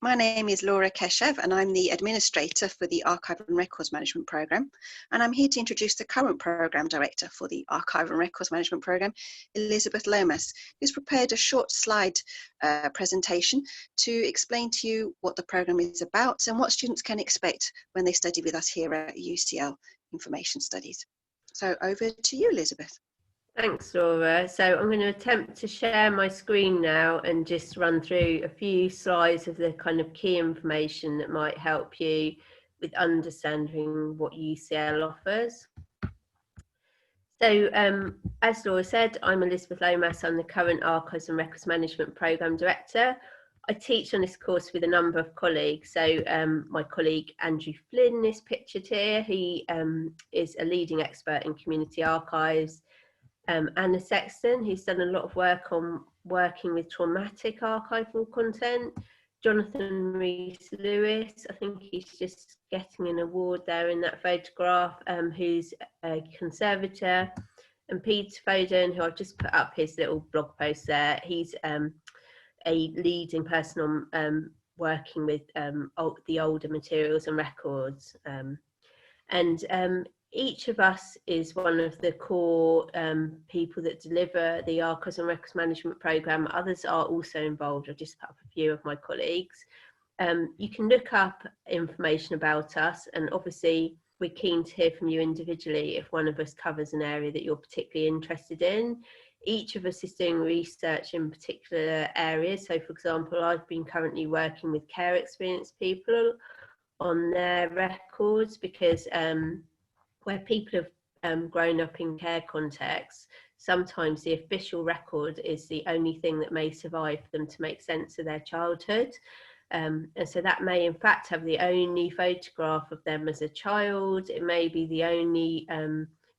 My name is Laura Keshev and I'm the administrator for the Archive and Records Management Programme, and I'm here to introduce the current Programme Director for the Archive and Records Management Programme, Elizabeth Lomas, who's prepared a short slide presentation to explain to you what the programme is about and what students can expect when they study with us here at UCL Information Studies. So over to you, Elizabeth. Thanks, Laura. So I'm going to attempt to share my screen now and just run through a few slides of the kind of key information that might help you with understanding what UCL offers. So as Laura said, I'm Elizabeth Lomas. I'm the current Archives and Records Management Programme Director. I teach on this course with a number of colleagues. So my colleague Andrew Flynn is pictured here. He is a leading expert in community archives. Anna Sexton, who's done a lot of work on working with traumatic archival content. Jonathan Rees-Lewis, I think he's just getting an award there in that photograph, who's a conservator. And Peter Foden, who I've just put up his little blog post there, he's a leading person on working with the older materials and records. Each of us is one of the core people that deliver the Archives and Records Management Programme. Others are also involved. I'll just put up a few of my colleagues. You can look up information about us, and obviously we're keen to hear from you individually if one of us covers an area that you're particularly interested in. Each of us is doing research in particular areas. So for example, I've been currently working with care experienced people on their records because where people have grown up in care contexts, sometimes the official record is the only thing that may survive for them to make sense of their childhood. And so that may in fact have the only photograph of them as a child. It may be the only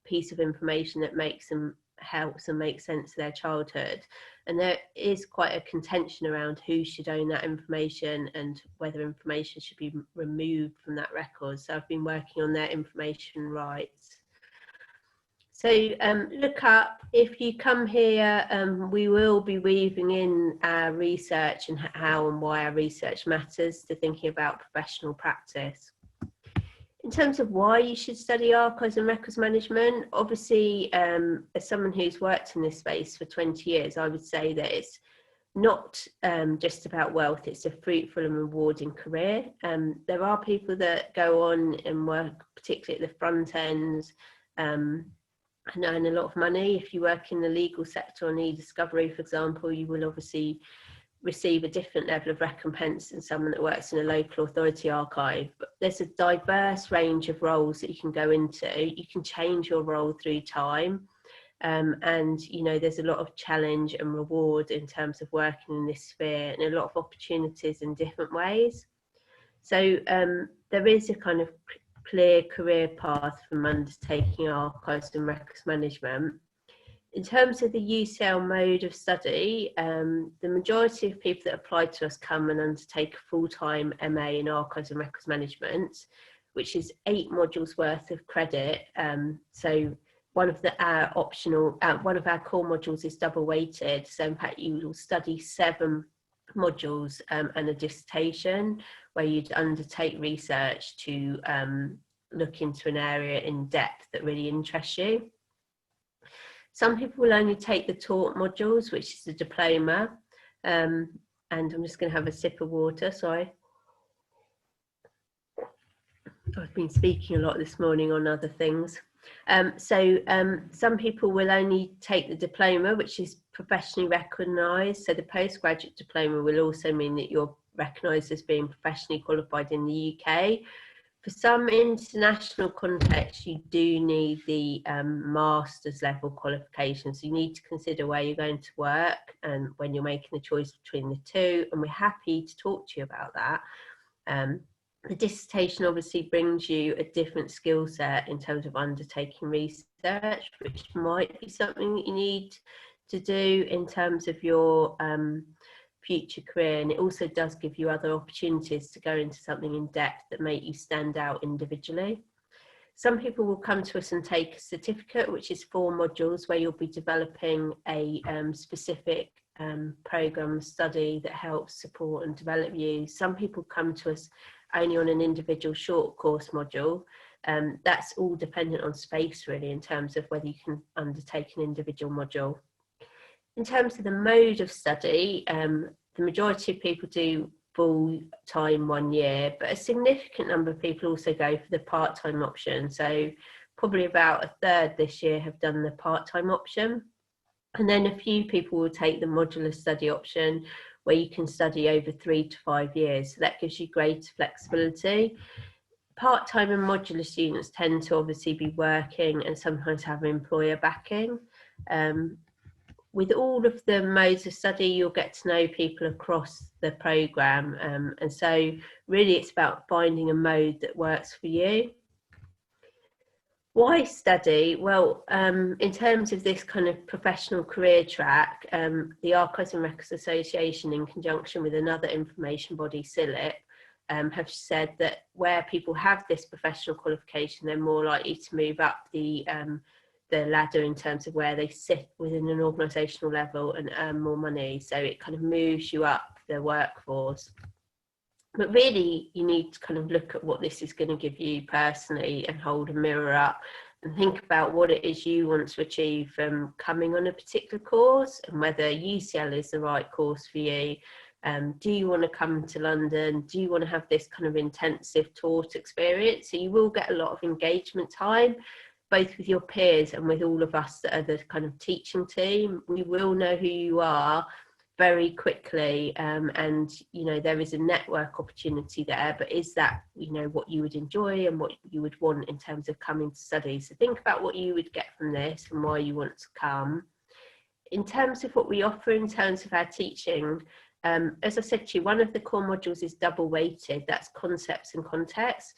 piece of information that helps them make sense of their childhood. And there is quite a contention around who should own that information and whether information should be removed from that record. So I've been working on their information rights. So look up, if you come here, we will be weaving in our research and how and why our research matters to thinking about professional practice. In terms of why you should study archives and records management, obviously, as someone who's worked in this space for 20 years, I would say that it's not just about wealth, it's a fruitful and rewarding career. There are people that go on and work, particularly at the front end, and earn a lot of money. If you work in the legal sector on e-discovery, for example, you will obviously receive a different level of recompense than someone that works in a local authority archive. But there's a diverse range of roles that you can go into. You can change your role through time, and you know there's a lot of challenge and reward in terms of working in this sphere, and a lot of opportunities in different ways. So there is a kind of clear career path from undertaking archives and records management. In terms of the UCL mode of study, the majority of people that apply to us come and undertake a full-time MA in Archives and Records Management, which is 8 modules worth of credit. So one of our core modules is double weighted. So in fact, you will study 7 modules and a dissertation where you'd undertake research to look into an area in depth that really interests you. Some people will only take the taught modules, which is the diploma. And I'm just going to have a sip of water, sorry. I've been speaking a lot this morning on other things. Some people will only take the diploma, which is professionally recognised. So the postgraduate diploma will also mean that you're recognised as being professionally qualified in the UK. For some international contexts, you do need the master's level qualifications. So you need to consider where you're going to work and when you're making the choice between the two. And we're happy to talk to you about that. The dissertation obviously brings you a different skill set in terms of undertaking research, which might be something that you need to do in terms of your future career, and it also does give you other opportunities to go into something in depth that make you stand out individually. Some people will come to us and take a certificate, which is 4 modules where you'll be developing a specific program study that helps support and develop you. Some people come to us only on an individual short course module. That's all dependent on space really, in terms of whether you can undertake an individual module. In terms of the mode of study, the majority of people do full-time 1 year, but a significant number of people also go for the part-time option. So probably about a third this year have done the part-time option. And then a few people will take the modular study option, where you can study over 3 to 5 years. So that gives you greater flexibility. Part-time and modular students tend to obviously be working and sometimes have employer backing. With all of the modes of study, you'll get to know people across the programme. And so really it's about finding a mode that works for you. Why study? Well, in terms of this kind of professional career track, the Archives and Records Association, in conjunction with another information body, CILIP, have said that where people have this professional qualification, they're more likely to move up the ladder in terms of where they sit within an organisational level and earn more money. So it kind of moves you up the workforce. But really, you need to kind of look at what this is going to give you personally and hold a mirror up and think about what it is you want to achieve from coming on a particular course, and whether UCL is the right course for you. Do you want to come to London? Do you want to have this kind of intensive taught experience? So you will get a lot of engagement time, both with your peers and with all of us that are the kind of teaching team. We will know who you are very quickly, and you know, there is a network opportunity there, but is that, you know, what you would enjoy and what you would want in terms of coming to study? So think about what you would get from this and why you want to come. In terms of what we offer in terms of our teaching, as I said to you, one of the core modules is double weighted. That's concepts and context.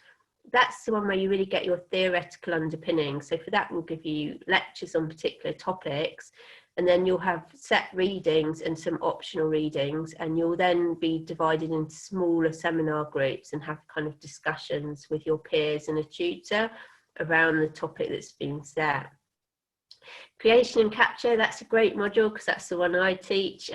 That's the one where you really get your theoretical underpinning. So for that, we'll give you lectures on particular topics, and then you'll have set readings and some optional readings, and you'll then be divided into smaller seminar groups and have kind of discussions with your peers and a tutor around the topic that's been set. Creation and capture, that's a great module because that's the one I teach.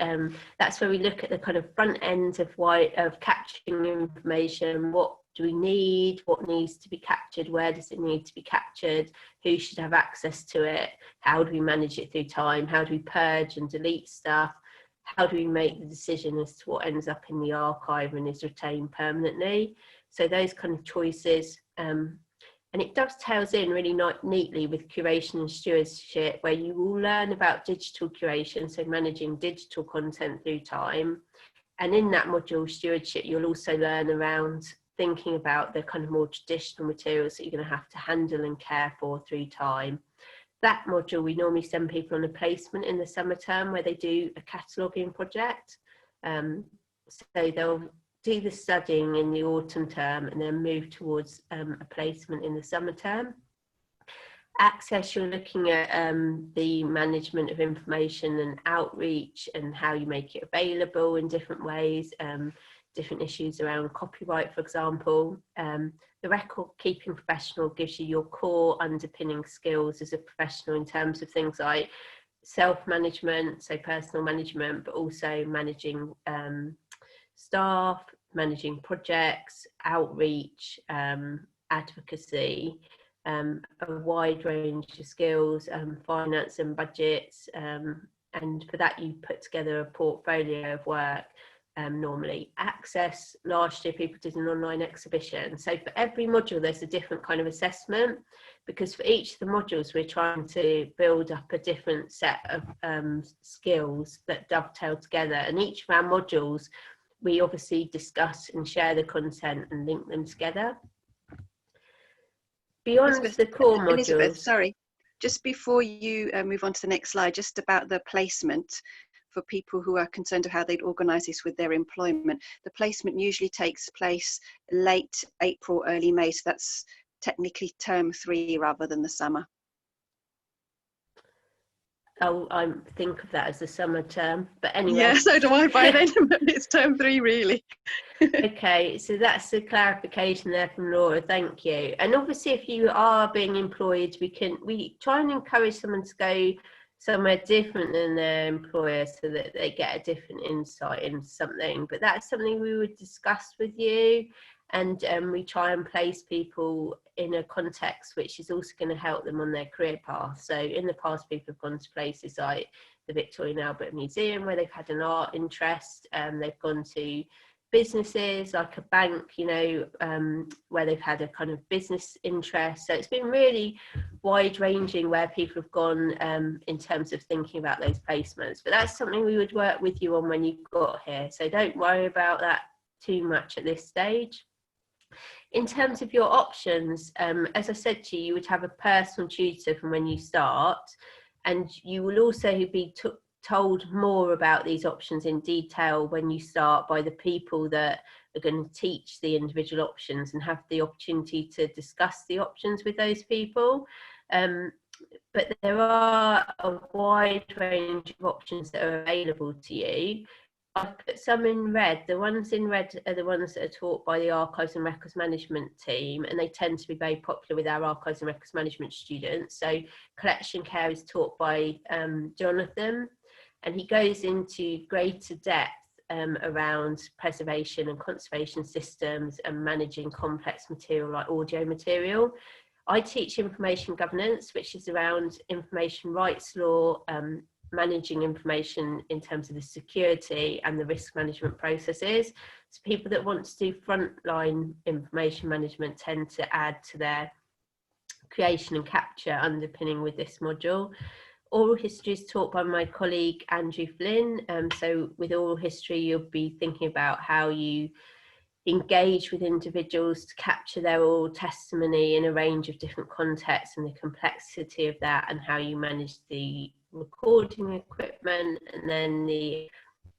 That's where we look at the kind of front end of capturing information. What do we need? What needs to be captured? Where does it need to be captured? Who should have access to it? How do we manage it through time? How do we purge and delete stuff? How do we make the decision as to what ends up in the archive and is retained permanently? So those kind of choices. And it dovetails in really neatly with curation and stewardship, where you will learn about digital curation, so managing digital content through time. And in that module, stewardship, you'll also learn around thinking about the kind of more traditional materials that you're going to have to handle and care for through time. That module, we normally send people on a placement in the summer term where they do a cataloguing project. So they'll do the studying in the autumn term and then move towards a placement in the summer term. Access, you're looking at the management of information and outreach and how you make it available in different ways, different issues around copyright, for example. The record keeping professional gives you your core underpinning skills as a professional in terms of things like self-management, so personal management, but also managing staff, managing projects, outreach, advocacy, a wide range of skills, finance and budgets, and for that you put together a portfolio of work. Normally access, last year people did an online exhibition. So for every module there's a different kind of assessment, because for each of the modules we're trying to build up a different set of skills that dovetail together, and each of our modules we obviously discuss and share the content and link them together. Beyond Elizabeth, the core modules. Elizabeth, sorry, just before you move on to the next slide, just about the placement for people who are concerned of how they'd organise this with their employment. The placement usually takes place late April, early May, so that's technically term 3 rather than the summer. Oh, I think of that as the summer term, but anyway. Yeah, so do I by then, but it's term 3 really. Okay, so that's the clarification there from Laura, thank you. And obviously if you are being employed, we try and encourage someone to go somewhere different than their employer so that they get a different insight into something. But that's something we would discuss with you, and we try and place people in a context which is also going to help them on their career path. So in the past, people have gone to places like the Victoria and Albert Museum where they've had an art interest, and they've gone to businesses like a bank, you know, where they've had a kind of business interest. So it's been really wide ranging where people have gone in terms of thinking about those placements. But that's something we would work with you on when you got here. So don't worry about that too much at this stage. In terms of your options, as I said to you, you would have a personal tutor from when you start, and you will also be told more about these options in detail when you start by the people that are going to teach the individual options, and have the opportunity to discuss the options with those people. But there are a wide range of options that are available to you. I've put some in red. The ones in red are the ones that are taught by the Archives and Records Management team, and they tend to be very popular with our Archives and Records Management students. So collection care is taught by Jonathan, and he goes into greater depth around preservation and conservation systems and managing complex material like audio material. I teach information governance, which is around information rights law, managing information in terms of the security and the risk management processes. So people that want to do frontline information management tend to add to their creation and capture underpinning with this module. Oral history is taught by my colleague Andrew Flynn. So with oral history, you'll be thinking about how you engage with individuals to capture their oral testimony in a range of different contexts and the complexity of that, and how you manage the recording equipment and then the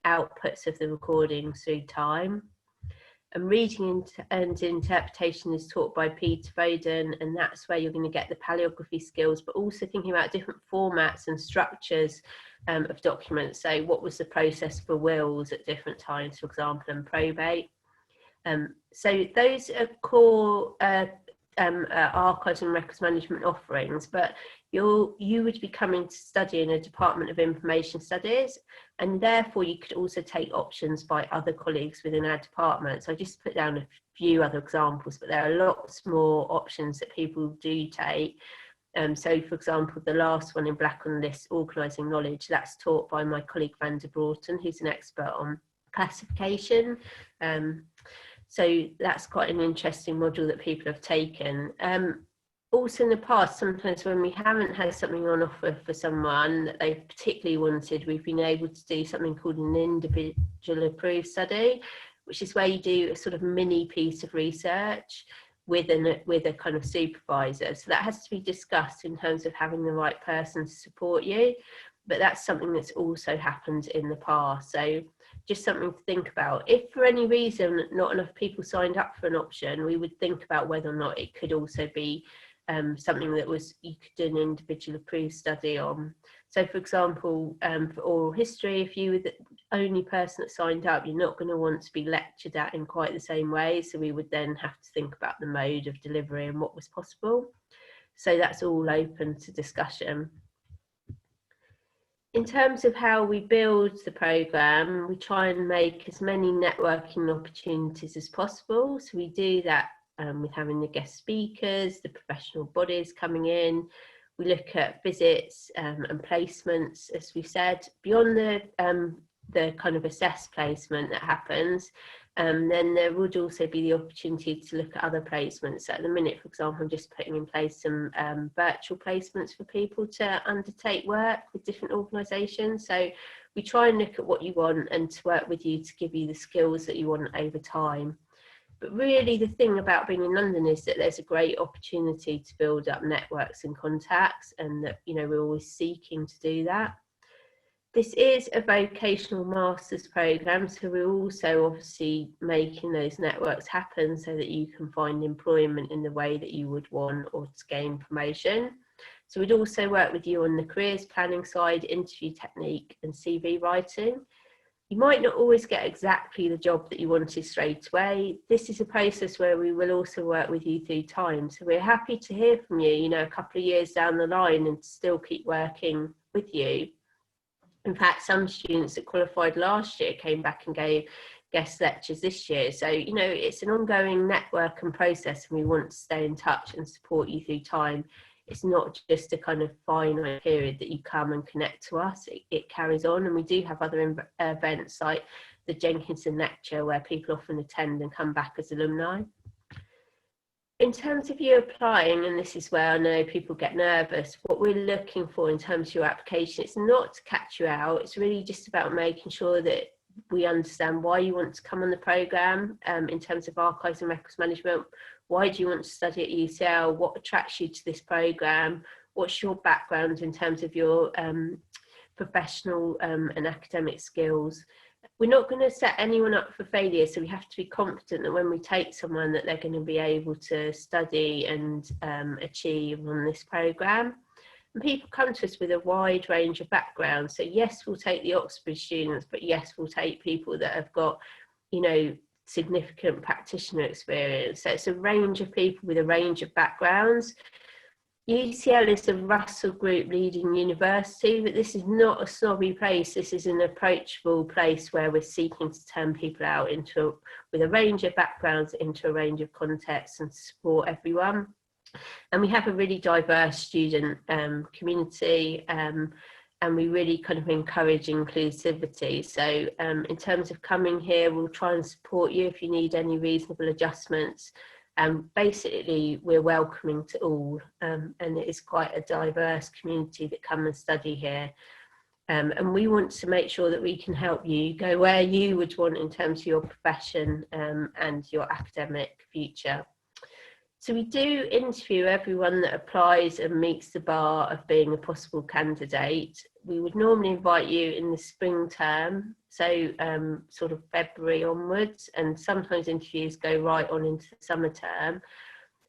outputs of the recordings through time. And reading and interpretation is taught by Peter Foden, and that's where you're going to get the paleography skills, but also thinking about different formats and structures of documents. So what was the process for wills at different times, for example, and probate. So those are core archives and records management offerings, but you would be coming to study in a Department of Information Studies, and therefore you could also take options by other colleagues within our department. So I just put down a few other examples, but there are lots more options that people do take. So for example, the last one in black on the list, organising knowledge, that's taught by my colleague Van der Broughton, who's an expert on classification. So that's quite an interesting module that people have taken. Also in the past, sometimes when we haven't had something on offer for someone that they particularly wanted, we've been able to do something called an individual approved study, which is where you do a sort of mini piece of research with a kind of supervisor. So that has to be discussed in terms of having the right person to support you, but that's something that's also happened in the past. So just something to think about. If for any reason not enough people signed up for an option, we would think about whether or not it could also be something that you could do an individual approved study on. So for example, for oral history, if you were the only person that signed up, you're not going to want to be lectured at in quite the same way. So we would then have to think about the mode of delivery and what was possible. So that's all open to discussion. In terms of how we build the programme, we try and make as many networking opportunities as possible. So we do that with having the guest speakers, the professional bodies coming in. We look at visits and placements, as we said, beyond the kind of assessed placement that happens. Then there would also be the opportunity to look at other placements. So at the minute, for example, I'm just putting in place some virtual placements for people to undertake work with different organisations. So we try and look at what you want and to work with you to give you the skills that you want over time. But really the thing about being in London is that there's a great opportunity to build up networks and contacts, and that, you know, we're always seeking to do that. This is a vocational master's programme, so we're also obviously making those networks happen so that you can find employment in the way that you would want, or to gain promotion. So we'd also work with you on the careers planning side, interview technique and CV writing. You might not always get exactly the job that you wanted straight away. This is a process where we will also work with you through time. So we're happy to hear from you, you know, a couple of years down the line, and still keep working with you. In fact, some students that qualified last year came back and gave guest lectures this year. So, you know, it's an ongoing network and process, and we want to stay in touch and support you through time. It's not just a kind of finite period that you come and connect to us. It carries on, and we do have other events like the Jenkinson Lecture, where people often attend and come back as alumni. In terms of you applying, and this is where I know people get nervous, what we're looking for in terms of your application, it's not to catch you out. It's really just about making sure that we understand why you want to come on the programme in terms of archives and records management. Why do you want to study at UCL? What attracts you to this programme? What's your background in terms of your professional and academic skills? We're not going to set anyone up for failure, so we have to be confident that when we take someone that they're going to be able to study and achieve on this programme. And people come to us with a wide range of backgrounds. So yes, we'll take the Oxford students, but yes, we'll take people that have got, you know, significant practitioner experience. So it's a range of people with a range of backgrounds. UCL is a Russell Group leading university, but this is not a snobby place. This is an approachable place where we're seeking to turn people out with a range of backgrounds into a range of contexts and support everyone. And we have a really diverse student community, and we really kind of encourage inclusivity. So in terms of coming here, we'll try and support you if you need any reasonable adjustments. Basically, we're welcoming to all, and it is quite a diverse community that come and study here. And we want to make sure that we can help you go where you would want in terms of your profession and your academic future. So we do interview everyone that applies and meets the bar of being a possible candidate. We would normally invite you in the spring term, so sort of February onwards, and sometimes interviews go right on into the summer term.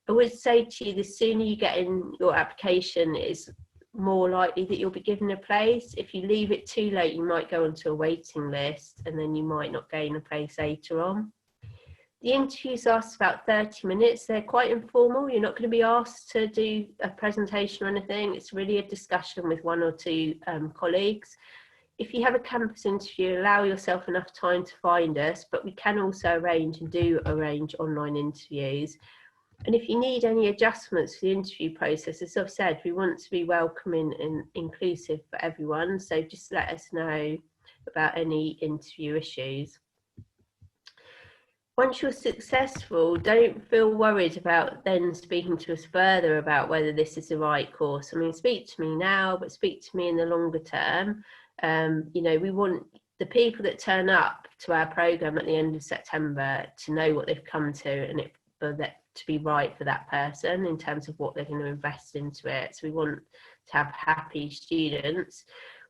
I would say to you, the sooner you get in your application, it's more likely that you'll be given a place. If you leave it too late, you might go onto a waiting list, and then you might not gain a place later on. The interviews last about 30 minutes. They're quite informal. You're not going to be asked to do a presentation or anything. It's really a discussion with one or two colleagues. If you have a campus interview, allow yourself enough time to find us, but we can also arrange online interviews. And if you need any adjustments for the interview process, as I've said, we want to be welcoming and inclusive for everyone. So just let us know about any interview issues. Once you're successful, don't feel worried about then speaking to us further about whether this is the right course. I mean, speak to me now, but speak to me in the longer term. You know, we want the people that turn up to our programme at the end of September to know what they've come to, and for that to be right for that person in terms of what they're going to invest into it. So we want to have happy students.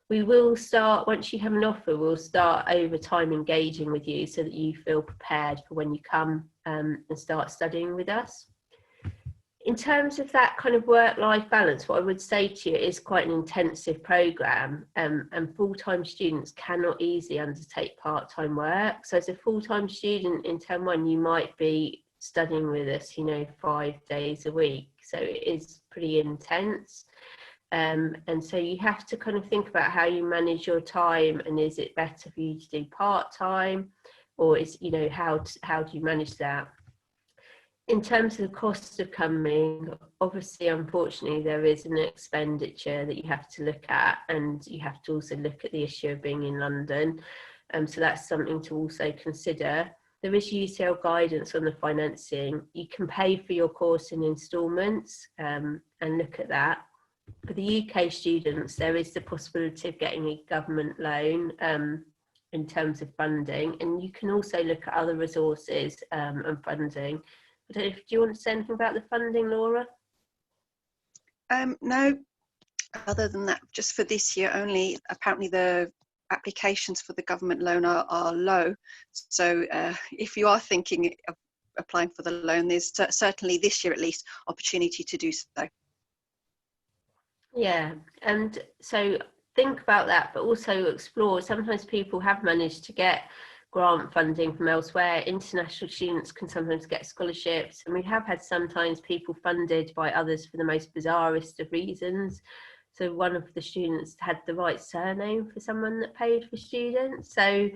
We will start, once you have an offer, we'll start over time engaging with you so that you feel prepared for when you come and start studying with us. In terms of that kind of work-life balance, what I would say to you is quite an intensive programme, and full-time students cannot easily undertake part-time work. So as a full-time student in term one, you might be studying with us, you know, 5 days a week. So it is pretty intense. And so you have to kind of think about how you manage your time, and is it better for you to do part-time, or is, you know, how do you manage that? In terms of the cost of coming, obviously, unfortunately, there is an expenditure that you have to look at, and you have to also look at the issue of being in London. So that's something to also consider. There is UCL guidance on the financing. You can pay for your course in instalments and look at that. For the UK students, there is the possibility of getting a government loan in terms of funding, and you can also look at other resources and funding. I don't know do you want to say anything about the funding, Laura? No, other than that, just for this year only, apparently the applications for the government loan are low. So if you are thinking of applying for the loan, there's certainly this year at least opportunity to do so. Yeah, and so think about that, but also explore. Sometimes people have managed to get grant funding from elsewhere. International students can sometimes get scholarships, and we have had sometimes people funded by others for the most bizarrest of reasons. So one of the students had the right surname for someone that paid for students. So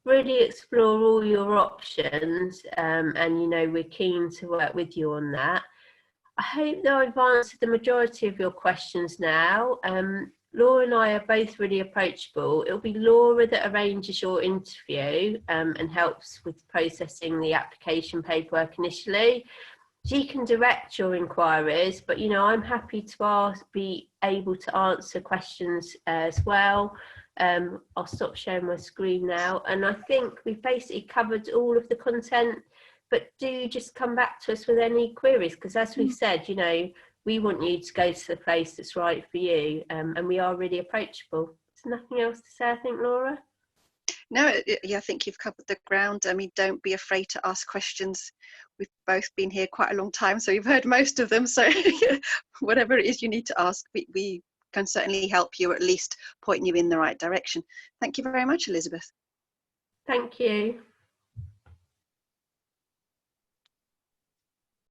really explore all your options, and you know, we're keen to work with you on that. I hope that I've answered the majority of your questions now. Laura and I are both really approachable. It'll be Laura that arranges your interview, and helps with processing the application paperwork initially. She can direct your inquiries, but you know, I'm happy to be able to answer questions as well. I'll stop sharing my screen now, and I think we've basically covered all of the content, but do just come back to us with any queries, because as we've said, you know, we want you to go to the place that's right for you, and we are really approachable. There's nothing else to say, I think, Laura? No, yeah, I think you've covered the ground. I mean, don't be afraid to ask questions. We've both been here quite a long time, so we've heard most of them. So whatever it is you need to ask, we can certainly help you, or at least point you in the right direction. Thank you very much, Elizabeth. Thank you.